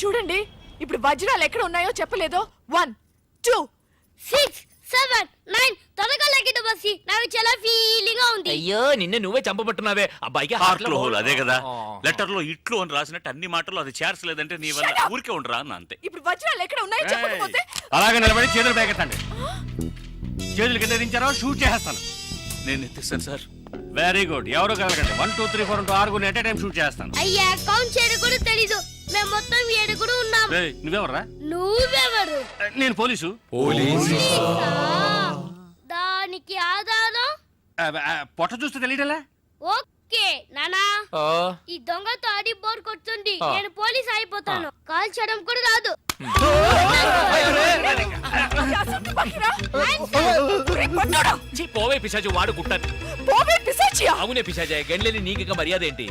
చూడండి, ఇప్పుడు వజ్రాలు ఎక్కడ ఉన్నాయో చెప్పలేదో. 1 2 6 7 9 త్వరగా లెక్కిట బస్సి. నాకు చాలా ఫీలింగ్ గా ఉంది. అయ్యో నిన్ను నువ్వే చంపబట్టున్నావే. అబ్బాయికి హార్ట్లో హోల్ అదే కదా. లెటర్ లో ఇట్లు అని రాసినట్టు అన్ని మాటలు అది చేర్చలేదంటే నీ వల్ల ఊరికే ఉండరా అన్న అంతే. ఇప్పుడు వజ్రాలు ఎక్కడ ఉన్నాయో చెప్పకపోతే అలాగే నిలబడి చేతులు బయకెత్తండి. చేతులు కింద దించారో షూట్ చేస్తాను. నేను ఎత్తిస్తాను సార్. Very good. ఎవరు కలగండి. 1 2 3 4 6 ఎట్ టైం షూట్ చేస్తాను. అయ్యా కౌంట్ చేయడం కూడా తెలీదు. మేము మొత్తం 7 కూడా ఉన్నాం. నువ్వెవర్రా? నువ్వెవరు? నేను పోలీసు. దానికి ఆధారం పొట్ట చూస్తే తెలియటలా? ఓకే నానా, ఈ దొంగతో ఆడి బోర్ కొడుతుంది. నేను పోలీస్ అయిపోతాను. కాల్ చేయడం కూడా రాదు. పోవే పిశాచి, వాడు కుట్టాను. పోవే పిశాచియా? అవునే పిశాచి. గండ్లేని నీకు మర్యాద ఏంటి?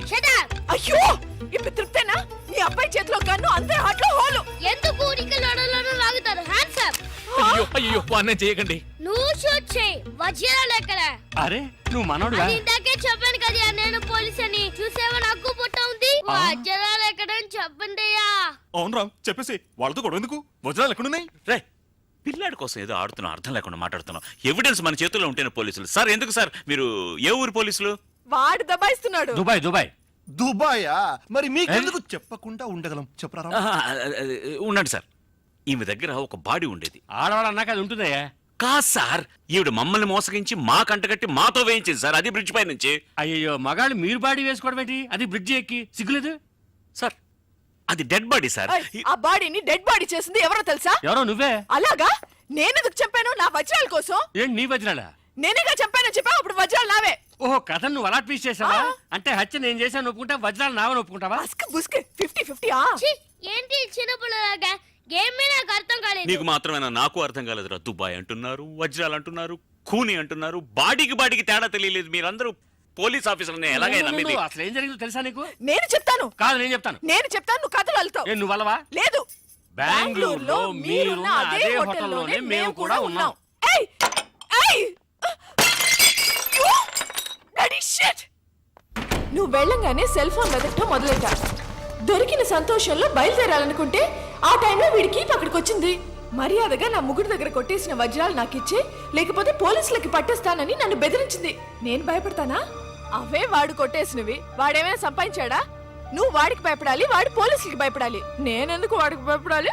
అయ్యో, ఇప్పుడు తృప్తేనా? నీ అబ్బాయి చేతిలో గన్ను, అందరి హాట్లో హోలు. ఎందుకు లడలను లాగుతారు? Hands up. అయ్యో అయ్యో, అన్నం చేయకండి. నువ్వు షూట్ చేయి. వజ్రాలు ఎక్కడ? అరే నువ్వు మనోడుగా? అది ఇందాకే చెప్పాను కదా నేను పోలీస్ అని. చూసేవా నాకు పుట్ట ఉంది. వజ్రాలు ఎక్కడ అని చెప్పండి అయ్యా. అవును రామ్, చెప్పేసి వాళ్ళతో గొడవ ఎందుకు? వజ్రాలు ఎక్కడున్నాయి? రే, పిల్లాడి కోసం ఏదో ఆడుతున్నాం, అర్థం లేకుండా మాట్లాడుతున్నాం. ఎవిడెన్స్ మన చేతుల్లో ఉంటేనే పోలీసులు. సార్ ఎందుకు సార్ మీరు ఏ ఊరు పోలీసులు? వాడు దబాయిస్తున్నాడు. దుబాయ్. దుబాయ్ దుబాయా? మరి మీకెందుకు చెప్పకుండా ఉండగలం? చెప్పరా. ఉండండి సార్. ఈమె దగ్గర ఒక బాడీ ఉండేది. ఆడవాళ్ళు అన్నాక అది ఉంటుందయ్యా. కాదు సార్, ఈవిడ మమ్మల్ని మోసగించి మా కంటగట్టి మాతో వేయించింది సార్. అది బ్రిడ్జ్ పై నుంచి. అయ్యో మగాళ్ళు మీరు బాడీ వేసుకోవడం ఏంటి? అది బ్రిడ్జి ఎక్కి సిగ్గులేదు సార్ అది డెడ్ బాడీ సార్. ఆ బాడీని డెడ్ బాడీ చేసింది ఎవరో తెలుసా? ఎవరో నువ్వే. అలాగా? నేనెందుకు చెప్పాను? నా వజ్రాల కోసం. ఏంటి నీ వజ్రాలా? నేనేగా చెప్పాను. చెప్పా అప్పుడు వజ్రాలు నావే. ఓహో, కథ నువ్వు అలా ట్వీస్ట్ చేసావా? అంటే హత్య నేను చేశాను ఒప్పుకుంటా, వజ్రాలు నావని ఒప్పుకుంటావా? బస్క్ బుస్క్ 50-50. ఛీ, ఏంటి చిన్నపిల్లలాగా? గేమ్ మీద నాకు అర్థం కాలేదు. నీకు మాత్రమేనా? నాకు అర్థం కాలేదురా. దుబాయ్ అంటున్నారు, వజ్రాలు అంటున్నారు, ఖూని అంటున్నారు. బాడీకి తేడా తెలియలేదు. మీరందరూ పోలీస్ ఆఫీసర్ని ఎలాగైనా నమ్మింది. అసలు ఏం జరిగిందో తెలుసా నీకు? నేను చెప్తాను. కాదు నేను చెప్తాను. నువ్వు కథలు వెళ్తావు. నువ్వు అలవా? లేదు. బెంగళూరులో మీరున్న అదే హోటల్లోనే మేము కూడా ఉన్నాం. ఏయ్ ఏయ్, నువ్వు వెళ్ళంగానే సెల్ ఫోన్ వెతకటం మొదలెట్టా. దొరికిన సంతోషంలో బయలుదేరాలనుకుంటే ఆ టైంలో వీడికి అక్కడికి వచ్చింది. మర్యాదగా నా ముగ్గురు దగ్గర కొట్టేసిన వజ్రాలు నాకిచ్చే, లేకపోతే పోలీసులకి పట్టేస్తానని నన్ను బెదిరించింది. నేను భయపడతానా? అవే వాడు కొట్టేసినవి. వాడేమైనా సంపాదించాడా? నువ్వు వాడికి భయపడాలి, వాడు పోలీసులకి భయపడాలి. నేనెందుకు వాడికి భయపడాలి?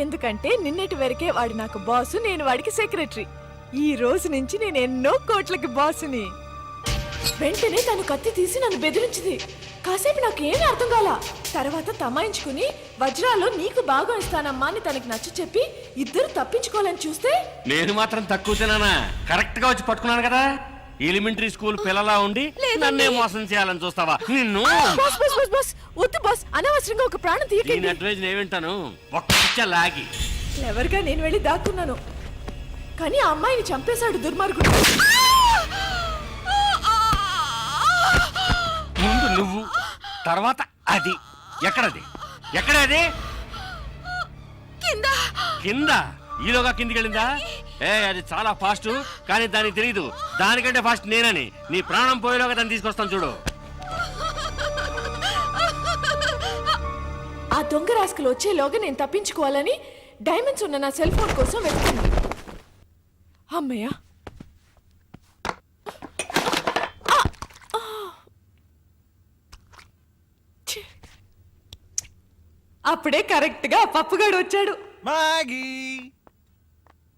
ఎందుకంటే నిన్నటి వరకే వాడు నాకు బాసు, నేను వాడికి సెక్రటరీ. ఈ రోజు నుంచి నేను ఎన్నో కోట్లకి బాసుని. వెంటనే తను కత్తి తీసి నన్ను బెదిరించింది. కాసేపు నాకు ఏమీ అర్థం కాల. తర్వాత తమాయించుకుని వజ్రాలు నీకు బాగా ఇస్తానమ్మా అని తనకి నచ్చ చెప్పి ఇద్దరు తప్పించుకోవాలని చూస్తే నేను మాత్రం తక్కువ తినానా? కరెక్ట్ గా వచ్చి పట్టుకున్నాను కదా. ఎలిమెంటరీ స్కూల్ పిల్లలా ఉండి నన్నే మోసం చేయాలని చూస్తావా? నిన్ను వద్దు బాస్, అనవసరంగా ఒక ప్రాణం తీయకండి. అడ్వైజ్ నేను వింటాను. ఒక్క లాగి ఎవరిగా నేను వెళ్ళి దాక్కున్నాను. కానీ ఆ అమ్మాయిని చంపేశాడు దుర్మార్గుడు. ముందు నువ్వు, తర్వాత అది. ఎక్కడది? ఎక్కడది? కింద. ఈలోగా కిందికి వెళ్ళిందా? అది చాలా ఫాస్ట్, కానీ దానికి తెలియదు దానికంటే ఫాస్ట్ నేనని. నీ ప్రాణం పోయేలోగా దాన్ని తీసుకొస్తాను చూడు. ఆ దొంగ రాస్కలు వచ్చేలోగా నేను తప్పించుకోవాలని డైమండ్స్ ఉన్న నా సెల్ ఫోన్ కోసం వెతుకున్నాను. అమ్మయ్యా, అప్పుడే కరెక్ట్ గా పప్పుగాడు వచ్చాడు. మాగీ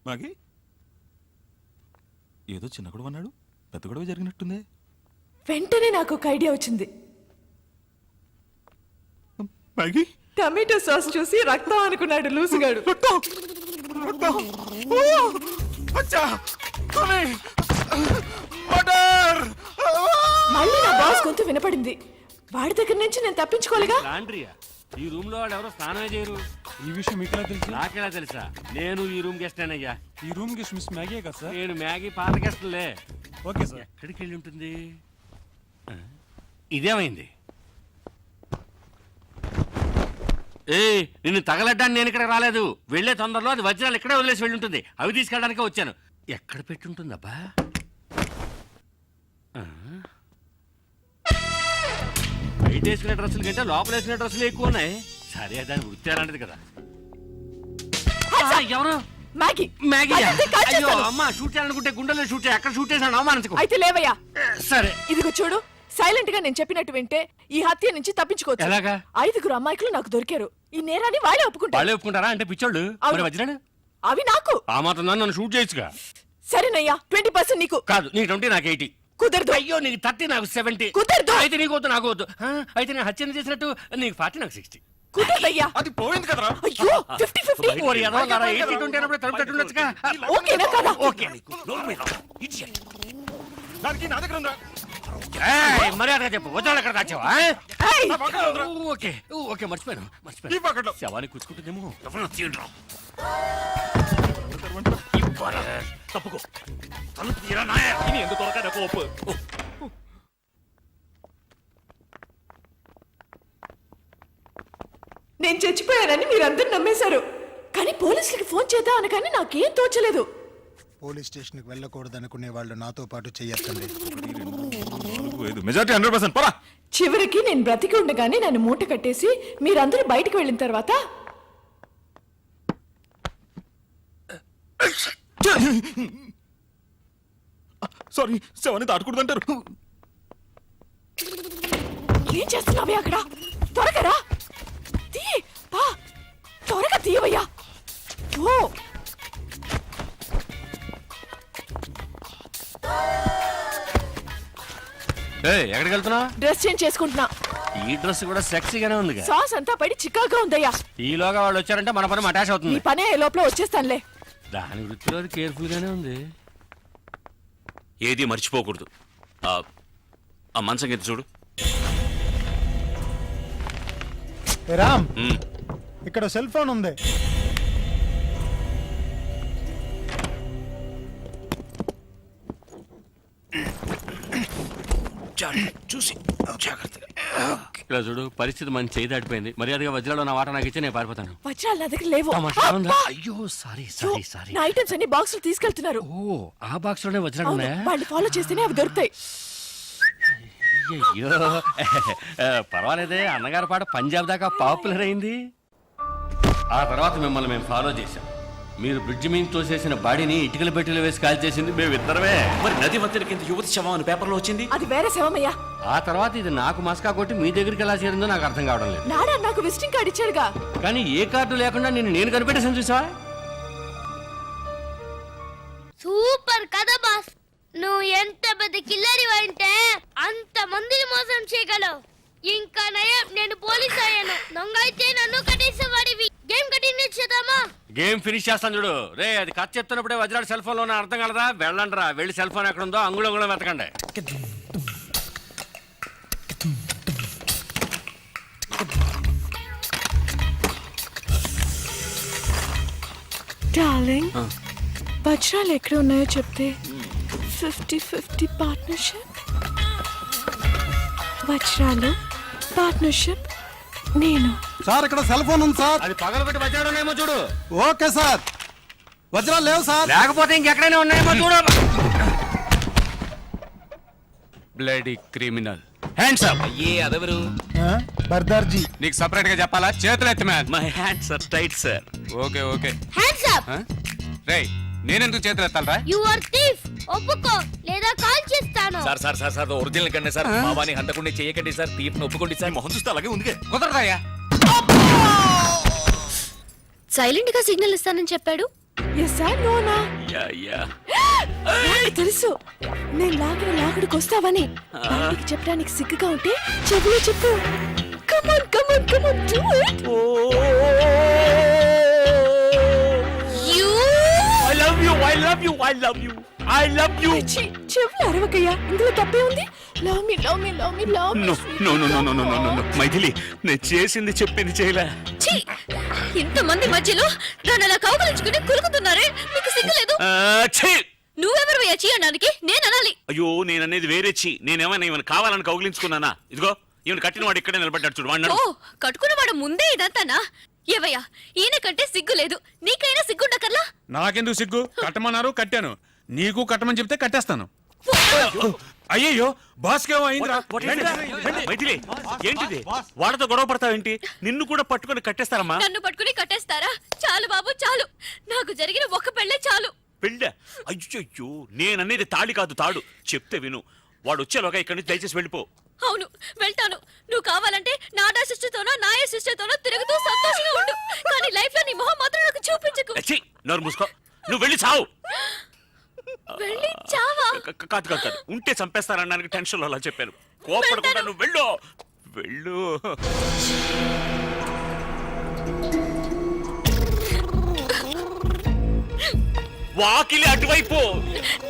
మాగీ ఏదో చిన్న గొడవ అన్నాడు, పెద్ద గొడవ జరిగినట్టుంది. వెంటనే నాకు ఒక ఐడియా వచ్చింది. మాగీ టమాటో సాస్ చూసి రక్తం అనుకున్నాడు లూసుగాడు. మళ్ళీ నా బాస్ గొంతు వినపడింది. వాడి దగ్గర నుంచి నేను తప్పించుకోలేగా. లాండ్రియా? ఈ రూమ్ లో వాడు ఎవరో స్నానమే చేయరు. ఈ విషయం మీకు తెలుసు? నాకెలా తెలుసా? నేను ఈ రూమ్ గెస్ట్ అయ్యా. ఈ రూమ్ గెస్ట్ మిస్ మ్యాగీ కదా సార్? నేను మ్యాగీ పాత గెస్ట్లే. Okay sir. ఎక్కడికి వెళ్ళి ఉంటుంది? ఇదేమైంది? నిన్ను తగలడ్డానికి నేను ఇక్కడ రాలేదు. వెళ్లే తొందరలో అది వజ్రాలు ఇక్కడే వదిలేసి వెళ్ళి ఉంటుంది. అవి తీసుకెళ్ళడానికే వచ్చాను. ఎక్కడ పెట్టుంటుందబ్బా? బయట వేసుకునే డ్రెస్సుల కంటే లోపల వేసుకునే డ్రెస్సులు ఎక్కువ ఉన్నాయి. సరే దాని వృత్తి అలాంటిది కదా. ఎవరు? Maggi Maggi. అదంతే, కాల్ అయ్యో చేస్తాను. అమ్మ, షూట్ చేయాలనుకుంటే గుండెల్లో షూట్ చేయి. అక్కడ షూట్ చేశాను, అవమానించుకో. అయితే లేవయ్యా. సరే. ఇదిగో చూడు, సైలెంట్ గా నేను చెప్పినట్టు వింటే ఈ హత్య నుంచి తప్పించుకోవచ్చు. ఎలాగా? 5 అమ్మాయికులు నాకు దొరికారు. ఈ నేరాన్ని వాళ్ళే ఒప్పుకుంటారు. వాళ్ళే ఒప్పుకుంటారా? అంటే పిచ్చోళ్ళు. అవును. మరి వజ్రాడు అవి నాకు. ఆ మాత్రం దాన్ని నన్ను షూట్ చేయొచ్చుగా. సరేనయ్యా, 20% నీకు. కాదు, నీకు 20 నాకు 80. కుదరదు. అయ్యో, నీకు 30 నాకు 70. కుదరదు. అయితే నీకు వద్దు, నాకు వద్దు. అయితే నేను హత్యను చేసినట్టు నీకు 40 నాకు 60. కుదరదయ్యా. అది పోయింది కదరా. అయ్యో 50-50. ఓరి ఎదవలారా, 80-20 అన్నప్పుడు తలుపు తట్టుండొచ్చుగా. ఓకేనా కదా? ఓకే. దానికి నా దగ్గర ఉందా? ఏయ్, మర్యాదగా చెప్పు, వజ్రాలు ఎక్కడ దాచావా? ఏయ్, నా పక్కన ఉందిరా. ఓకే ఓకే, మర్చిపోయాను ఈ మర్చిపోయాను. పక్కన. శవాన్ని కూర్చుకుంటుందేమో. ఎవరన్నా తీయండిరా. ఇవ్వరా. తప్పుకో. తలుపు తీయరా నాయ. ఇని ఎందుకు దొరకదా కోపు? నేను చచ్చిపోయానని మీరందరూ నమ్మేశారు. కానీ పోలీసులకి ఫోన్ చేద్దాం అనగానే నాకేం తోచలేదు. పోలీస్ స్టేషన్కి వెళ్ళకూడదు అనుకునే వాళ్ళు నాతో పాటు చెయ్యొద్దండి. మెజారిటీ 100%. పోరా. చివరికి నేను బ్రతికి ఉండగానే నన్ను మూట కట్టేసి మీరందరూ బయటికి వెళ్ళిన తర్వాత సారీ, శవాన్ని దాటకూడదంటారు. ఏం చేస్తున్నావే అక్కడ? త్వరగా రా. తీ, పా, త్వరగా తీయవయ్యా. ఓ, ఎక్కడికి వెళ్తున్నా? డ్రెస్ చేంజ్ చేసుకుంటున్నా. ఈ డ్రెస్ కూడా సెక్సీగానే ఉందిగా. సాస్ అంతా పడి చికాగా ఉందయ్యా. ఈలోగా వాళ్ళు వచ్చారంటే మన పని అటాచ్ నీ అవుతుంది. పనే ఏ లోపల వచ్చేస్తానులే. దాని వృత్తిలో కేర్ఫుల్ గానే ఉంది. ఏది మర్చిపోకూడదు. ఆ మంచం కింద చూడు. ఏ రామ్, ఉమ్. ఇక్కడ సెల్ ఫోన్ ఉంది. చూసి జాగ్రత్తగా. ఇలా చూడు, పరిస్థితి మన చేయి దాటిపోయింది. మర్యాదగా వజ్రాలు నా వాట నాకు ఇచ్చి నేను పారిపోతాను. వజ్రాలు నా దగ్గర లేవు. తమాషా ఉందా? అబ్బా! అయ్యో సారీ యో, సారీ సారీ. నా ఐటమ్స్ అన్ని బాక్సులు తీసుకెళ్తున్నారు. ఓ, ఆ బాక్స్ లోనే వజ్రాలు అవును, ఉన్నాయా? వాళ్ళు ఫాలో చేస్తేనే అవి దొరుకుతాయి. అయ్యో పర్వాలేదే, అన్నగారి పాట పంజాబ్ దాకా పాపులర్ అయింది. ఆ తర్వాత మిమ్మల్ని మేము ఫాలో చేశాం. మీరు బ్రిడ్జ్ మీద తోసేసిన బాడీని ఇటుకల పెట్టెలు వేసి కాల్ చేసింది మేమిద్దరమే. మరి నది మధ్యన కింద యువతి శవం అని పేపర్లో వచ్చింది. అది వేరే శవమయ్యా. ఆ తర్వాత ఇది నాకు మస్కా కొట్టి మీ దగ్గరికి ఎలా చేరిందో నాకు అర్థం కావడం లేదు. నాడా నాకు విజిటింగ్ కార్డు ఇచ్చాడుగా. కానీ ఏ కార్డు లేకుండా నేను కనిపెట్టేసాను చూసావా? సూపర్ కదా బాస్. నువ్వు ఎంత పెద్ద కిల్లరి అంటే అంత మందిని మోసం చేయగలవు. ఇంకా నయం, నేను పోలీస్ అయ్యాను. దొంగ అయితే నన్ను కట్టేసేవాడివి. గేమ్ కంటిన్యూ చేద్దామా? గేమ్ ఫినిష్ చేస్తాను చూడు. రే, అది కథ చెప్తున్నప్పుడే వజ్రాడు సెల్ ఫోన్ లో అర్థం కలదా? వెళ్ళండి రా, వెళ్ళి సెల్ ఫోన్ ఎక్కడ ఉందో అంగుళం వెతకండి. డార్లింగ్, వజ్రాలు ఎక్కడ ఉన్నాయో చెప్తే 50-50 పార్ట్నర్షిప్. వజ్రాలు పార్ట్నర్షిప్ నేను. సార్ ఇక్కడ సెల్ ఫోన్ ఉంది సార్. అది పగలబెట్టి వజ్రాడునేమో చూడు. Okay sir. వజ్రాలు లేవు సార్. లేకపోతే ఇంకెక్కడైనా ఉన్నాయేమో చూడు. Bloody criminal. Hands up. ఏ అదెవరు? బర్దార్జీ. నీకు సపరేట్ గా చెప్పాలా? చేతులు ఎత్తి man. My hands are tight sir. Okay okay. Hands up. రేయ్, నేనెందుకు చేతులు ఎత్తాలరా? You are thief. ఒప్పుకో లేదా కాల్ చేస్తాను. Sir sir sir sir original కండి సార్. మా వాని హంతకుండా చేయకండి సార్. తీర్పును ఒప్పుకోండి సార్. మొహం చూస్తే అలాగే ఉంది. కుదరదయ్యా. సైలెంట్ గా సిగ్నల్ ఇస్తానని చెప్పాడు. ఎస్ సార్, నోనా? Yeah yeah. నాకు తెలుసు నేను లాగడికి వస్తావని. బయటికి చెప్పడానికి సిగ్గుగా ఉంటే చెవిలో చెప్పు. Come on come on come on, do it. I love you. I love you. I love you. I love you. చెవులు అరవకయ్యా, ఇందులో తప్పే ఉంది. Love me love me love me love me. No, no, no, no, no, no, no, no. Maithili, నేను చేసింది చెప్పింది చేయలే. ఇంతమంది మధ్యలో నన్ను అలా కౌగలించుకుని కులుకుతున్నారే, మీకు సిగ్గులేదు? ఛీ! నువ్వెవరు చేయడానికి నేను అనాలి. అయ్యో, నేననేది వేరే ఛీ. నేనేమైనా ఈమెను కావాలని కౌగిలించుకున్నానా? ఇదిగో ఈమెను కట్టిన వాడు ఇక్కడే నిలబడ్డాడు చూడు. వాడు ఓ, కట్టుకున్నవాడు ముందే ఇదంతానా? ఏవయ్యా, ఈయన కంటే సిగ్గు లేదు. నీకైనా సిగ్గుండకర్లా? నాకెందుకు సిగ్గు? కట్టమన్నారు, కట్టాను. నీకు కట్టమని చెప్తే కట్టేస్తాను. అయ్యో బాస్ కేమో అయిందిరా మైథిలి ఏంటిది వాళ్ళతో గొడవ పడతావేంటి నిన్ను కూడా పట్టుకొని కట్టేస్తారమ్మా నన్ను పట్టుకుని కట్టేస్తారా? చాలు బాబు చాలు, నాకు జరిగిన ఒక్క పెళ్ళే చాలు. పెళ్ళ అయ్యో నేననేది తాళి కాదు తాడు చెప్తే విను వాడు వచ్చేలోగా ఇక్కడి నుంచి దయచేసి వెళ్ళిపో అవును వెళ్తాను. నువ్వు కావాలంటే నాడా సిస్టర్తోనో నాయ సిస్టర్తోనో తిరుగుతూ సంతోషంగా ఉండు, కానీ లైఫ్ లో నీ మొహం మాత్రం నాకు చూపించకు. ఛీ, నోరు మూసుకో నువ్వు వెళ్ళి చావు వెళ్ళి చావా? కాదు కాదు కాదు ఉంటే చంపేస్తారనడానికి టెన్షన్ అలా చెప్పాను కోపడకుండా నువ్వు వెళ్ళు వెళ్ళు వాకిలి అటువైపు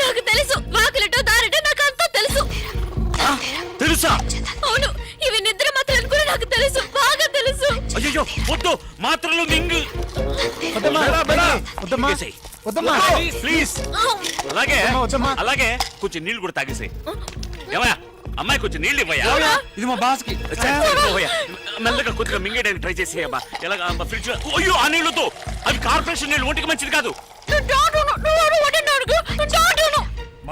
నాకు తెలుసు, వాకిలటో దారటో నాకు అంతా తెలుసు. తెలుసా అవును, ఇవి నిద్ర మాత్రం కూడా నాకు తెలుసు, బాగా తెలుసు. అయ్యో వద్దు మాత్రలు మింగు తాగేసేయ్. ప్లీజ్ అలాగే అలాగే కొంచెం నీళ్ళు కూడా తాగేసాయి ఏమయ్యా అమ్మాయి కొంచెం నీళ్ళు ఇవ్వయా ఇది మా బాస్ కి మెల్లగా కొద్దిగా మింగేయడానికి ట్రై చేసేయమ్మా ఎలాగా ఫ్రిడ్జ్ అయ్యో ఆ నీళ్ళతో అవి కార్పొరేషన్ నీళ్ళు ఒంటికి మంచిది కాదు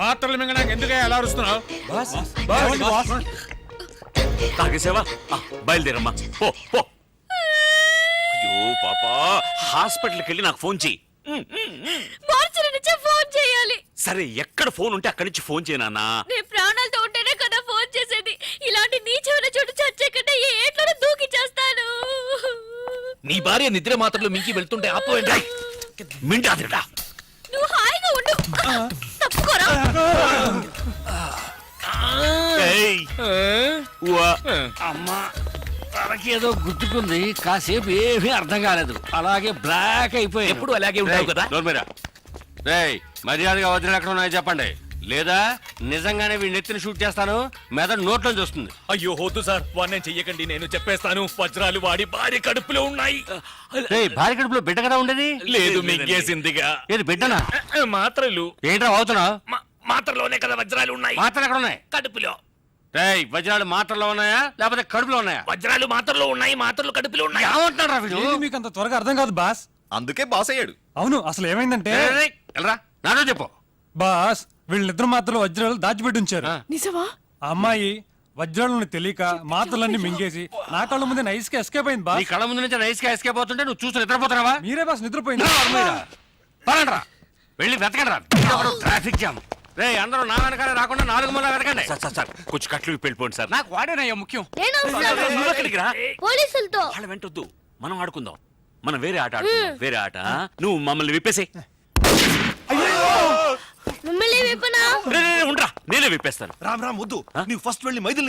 మాత్రలు మింగడానికి ఎందుకే ఎలా అరుస్తున్నావు తాగేసేవా బయలుదేరమ్మా పో పో అయ్యో పాపా హాస్పిటల్కి వెళ్ళి నాకు ఫోన్ చెయ్యి మార్చి నుంచే ఫోన్ చేయాలి. సరే ఎక్కడ ఫోన్ ఉంటే అక్కడి నుంచి ఫోన్ చేయనా నేను ప్రాణాలతో ఉంటేనే కదా ఫోన్ చేసేది. ఇలాంటి నీచమైన చోటు చచ్చే కంటే ఏ ఏట్లోనే దూకి చేస్తాను. నీ భార్య నిద్ర మాత్రలు మింకి వెళ్తుంటే ఆపోయండి మిండాదిరా నువ్వు హాయిగా ఉండు, తప్పుకోరా. ఏయ్ ఉవ్వా. అమ్మా తనకేదో గుర్తుకుంది, కాసేపు ఏమీ అర్థం కాలేదు, అలాగే బ్లాక్ అయిపోయి ఎప్పుడు అలాగే ఉంటావు కదా రేయ్ మర్యాదగా వదిలి ఎక్కడ ఉన్నాయో చెప్పండి, లేదా నిజంగానే వీడిని ఎత్తిని షూట్ చేస్తాను, మెదడు నోట్లో చూస్తుంది. అయ్యో హోదు సార్ వాడిని చెయ్యకండి నేను చెప్పేస్తాను వజ్రాలు వాడి భార్య కడుపులో ఉన్నాయి రేయ్ భార్య కడుపులో బిడ్డ కదా ఉండేది, లేదు మింగేసిందిగా ఏది బిడ్డనా? మాత్రలు ఏంట్రా అవుతున్నావు? మాత్రలోనే కదా వజ్రాలు ఉన్నాయి మాత్రలు ఎక్కడ ఉన్నాయి? కడుపులో రేయ్ వజ్రాలు మాత్రలో ఉన్నాయా లేకపోతే కడుపులో ఉన్నాయా? వజ్రాలు మాత్రలో ఉన్నాయి మాత్రలు కడుపులో ఉన్నాయి ఏమంటున్నాడు రా వీడు? మీకు అంత త్వరగా అర్థం కాదు బాస్. అందుకే బాస్ అయ్యాడు. అవును అసలు ఏమైందంటే రేయ్, రేయ్, వెళ్ళరా నాతో చెప్పు. బాస్ వీళ్ళిద్దరు మాత్రం వజ్రాలు దాచిపెట్టి ఉంచారు. నిజమా? ఆ అమ్మాయి వజ్రాలను తెలియక మాత్రలన్నీ మింగేసి నా కళ్ళ ముందే నైస్ గా ఎస్కేప్ అయింది నీ బాస్. కళ్ళ ముందు నుంచి నైస్ గా ఎస్కేప్ అవుతుంటే నువ్వు చూసి నిద్రపోతున్నావా? మీరే బాస్ నిద్రపోయింది. పరండ్రా వెళ్ళి వెతకండి రా, ట్రాఫిక్ జామ్. రే అందరూ నా వెనకాల రాకుండా 4 మూల వెతకండి. సార్ కొంచెం కట్లు విప్పి వెళ్ళిపోండి సార్ నాకు వాడేనయ్యా ముఖ్యం. నేను వస్తాను నువ్వు ఎక్కడికి రా పోలీసులతో. వాళ్ళ వెంటొద్దు మనం ఆడుకుందాం మనం వేరే ఆట ఆడుకుందాం వేరే ఆట నువ్వు మమ్మల్ని విప్పేసే మిమ్మల్ని విప్పనా? ఉండరా నేనే విప్పేస్తాను రామ్ రామ్ వద్దు, నీవు ఫస్ట్ వెళ్ళి మైథిలి